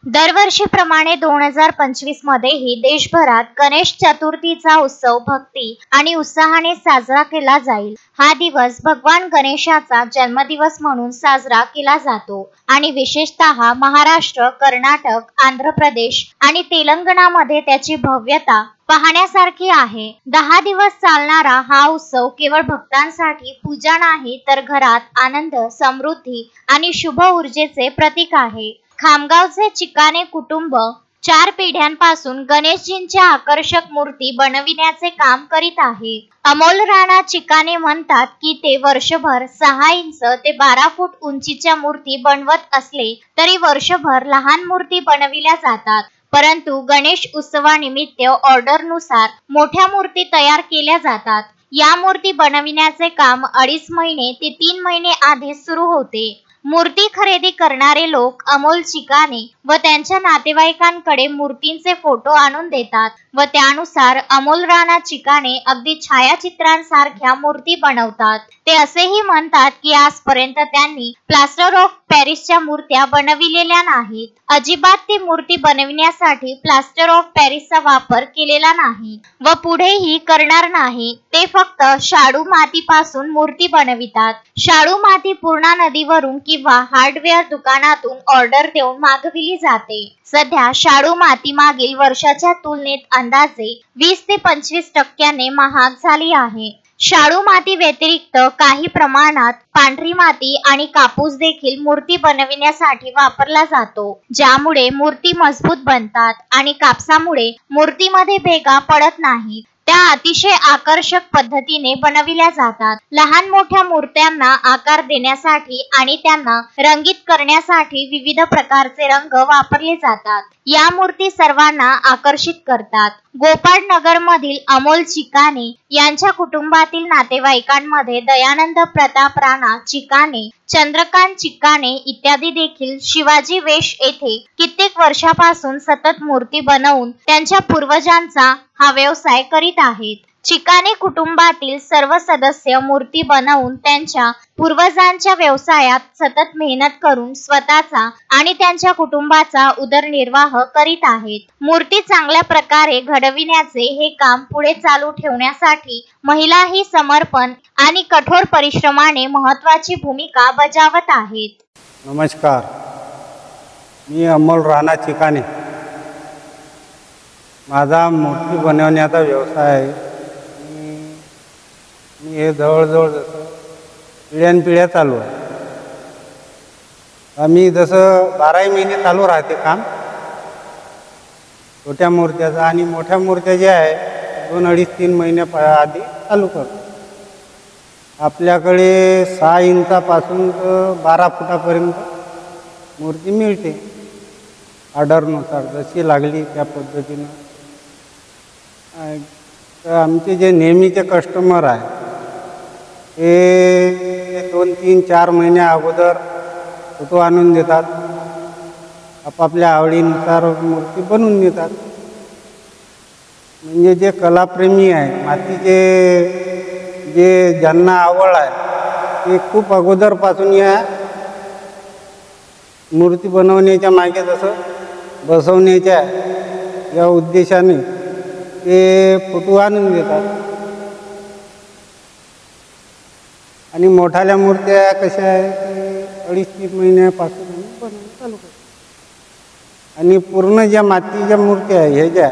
दरवर्षीप्रमाणे 2025 मध्येही देशभरात गणेश चतुर्थीचा उत्सव भक्ती आणि उत्साहाने साजरा केला जाईल। हा दिवस भगवान गणेशाचा जन्मदिवस म्हणून साजरा केला जातो आणि विशेषतः महाराष्ट्र, कर्नाटक, आंध्र प्रदेश आणि तेलंगणामध्ये त्याची भव्यता पाहण्यासारखी आहे। 10 दिवस चालणारा हा उत्सव केवळ भक्तांसाठी पूजा नाही, तर घरात आनंद, समृद्धी आणि शुभ ऊर्जेचे प्रतीक आहे। खामगावचे चिकाने कुटुंब 4 पिढ्यांपासून गणेशजींच्या आकर्षक मूर्ती बनविण्याचे काम करीत आहे। अमोल राणा चिकाने म्हणतात की ते वर्षभर 6 इंच ते 12 फूट उंचीच्या मूर्ती बनवत असले तरी वर्षभर लहान मूर्ती बनविल्या जातात, परंतु गणेश उत्सवानिमित्त ऑर्डरनुसार मोठ्या मूर्ती तयार केल्या जातात। या मूर्ती बनविण्याचे काम 2.5 महिने ते 3 महिने आधी सुरू होते। मूर्ती खरेदी करणारे लोक अमोल चिकाने व त्यांच्या नातेवाईकांकडे मूर्तींचे फोटो आणून देतात व त्यानुसार अमोल राणा चिकाने अगदी छायाचित्रांसारख्या मूर्ती बनवतात। ते असेही म्हणतात की आजपर्यंत त्यांनी प्लास्टर ऑफ पॅरिसच्या मूर्त्या बनविलेल्या नाहीत। अजिबात ती मूर्ती बनविण्यासाठी प्लास्टर ऑफ पॅरिसचा वापर केलेला नाही व पुढेही करणार नाही। ते फक्त शाडू मातीपासून मूर्ती बनवितात। शाडू माती पूर्णा नदीवरून किंवा हार्डवेअर दुकानातून ऑर्डर देऊन मागविली जाते। सध्या शाडू माती मागील वर्षाच्या तुलनेत अंदाजे 20 ते 25% महाग झाली आहे। शाडू माती व्यतिरिक्त काही प्रमाणात पांढरी माती आणि कापूस देखील मूर्ती बनविण्यासाठी वापरला जातो, ज्यामुळे मूर्ती मजबूत बनतात आणि कापसामुळे मूर्तीमध्ये भेगा पडत नाहीत। त्या अतिशय आकर्षक पद्धतीने बनविल्या जातात। लहान मोठ्या मूर्त्यांना आकार देण्यासाठी आणि त्यांना रंगीत करण्यासाठी विविध प्रकारचे रंग वापरले जातात। या मूर्ती सर्वांना आकर्षित करतात। गोपाळनगर मधील अमोल चिकाने यांच्या कुटुंबातील नातेवाईकांमध्ये दयानंद प्रताप राणा चिकाने, चंद्रकांत चिकाने इत्यादी देखील शिवाजी वेश येथे कित्येक वर्षापासून सतत मूर्ती बनवून त्यांच्या पूर्वजांचा हा व्यवसाय करीत आहेत। चिकाने कुटुंबातील सर्व सदस्य मूर्ती बनवून त्यांच्या पूर्वजांच्या व्यवसायात सतत मेहनत करून स्वतःचा आणि त्यांच्या कुटुंबाचा उदरनिर्वाह करीत आहेत। मूर्ती चांगल्या प्रकारे घडविण्याचे हे काम पुढे चालू ठेवण्यासाठी महिलाही समर्पण आणि कठोर परिश्रमाने महत्त्वाची भूमिका बजावत आहेत। नमस्कार, मी अमोल राणा चिकाने। माझा मूर्ती बनवण्याचा व्यवसाय आहे। मी हे जवळजवळ जसं पिढ्यानपिढ्या चालू आहे। आम्ही जसं 12 महिने चालू राहते काम छोट्या मूर्त्याचं, आणि मोठ्या मूर्त्या ज्या आहे 2-2.5-3 महिन्या आधी चालू करतो। आपल्याकडे 6 इंचापासून 12 फुटापर्यंत मूर्ती मिळते, ऑर्डरनुसार जशी लागली त्या पद्धतीनं। तर आमचे जे नेहमीचे कस्टमर आहे ते 2-3-4 महिन्या अगोदर फोटो आणून देतात, आपापल्या आवडीनुसार मूर्ती बनवून देतात। म्हणजे जे कलाप्रेमी आहे, मातीचे जे ज्यांना आवड आहे ते खूप अगोदरपासून या मूर्ती बनवण्याच्या मागे जसं बसवण्याच्या या उद्देशाने ते फोटो आणून देतात। आणि मोठाल्या मूर्त्या कशा आहे 2.5-3 महिन्यापासून बनवून चालू करतो। आणि पूर्ण ज्या मातीच्या मूर्त्या आहे ह्याच्या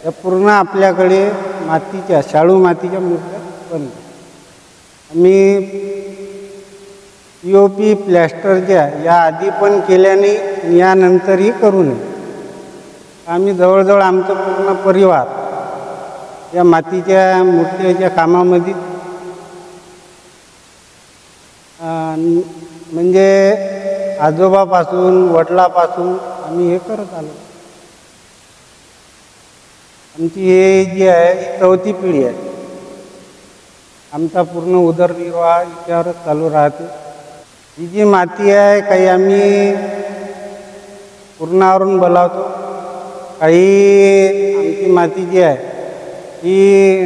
त्या पूर्ण आपल्याकडे मातीच्या शाडू मातीच्या मूर्त्या बनतात। आम्ही POP प्लॅस्टरच्या या आधी पण केल्याने यानंतरही करू नये। आम्ही जवळजवळ आमचं पूर्ण परिवार या मातीच्या मूर्त्याच्या कामामध्ये म्हणजे आजोबापासून वडिलापासून आम्ही हे करत आलो। आमची हे जी आहे ही 4थी पिढी आहे। आमचा पूर्ण उदरनिर्वाह याच्यावरच चालू राहते। ही जी माती आहे काही आम्ही पूर्णावरून बोलावतो, काही आमची माती जी आहे ही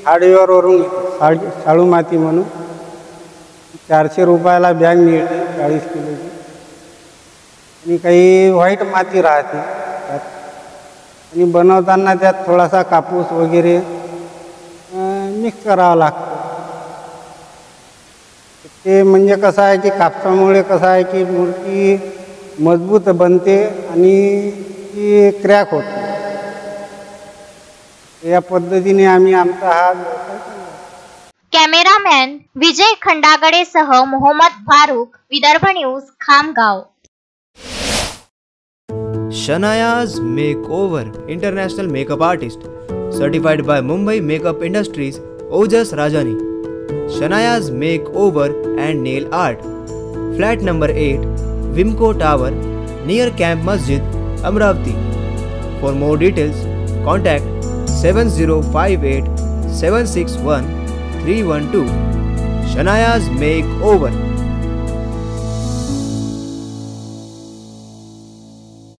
हार्डवेअरवरून शाडू माती म्हणून 400 रुपयाला बॅग मिळते 40 किलोची। आणि काही व्हाईट माती राहते त्यात. आणि बनवताना त्यात थोडासा कापूस वगैरे मिक्स करावा लागतो. ते म्हणजे कसं आहे की कापसामुळे कसं आहे की मूर्ती मजबूत बनते आणि ती क्रॅक होते. या पद्धतीने आम्ही आमचा हा व्यवसाय चालवतो. कॅमेरामॅन विजय खंडागडेसह Mohammad Farooq, Vidarbha news, Khamgaon. Shanaya's Makeover International Makeup Artist, certified by Mumbai Makeup Industries, Ojas Rajani. Shanaya's Makeover and Nail Art, Flat number 8, Wimco Tower, near Camp Masjid, Amravati. For more details, contact 7058 761 312. Shanaya's Makeover.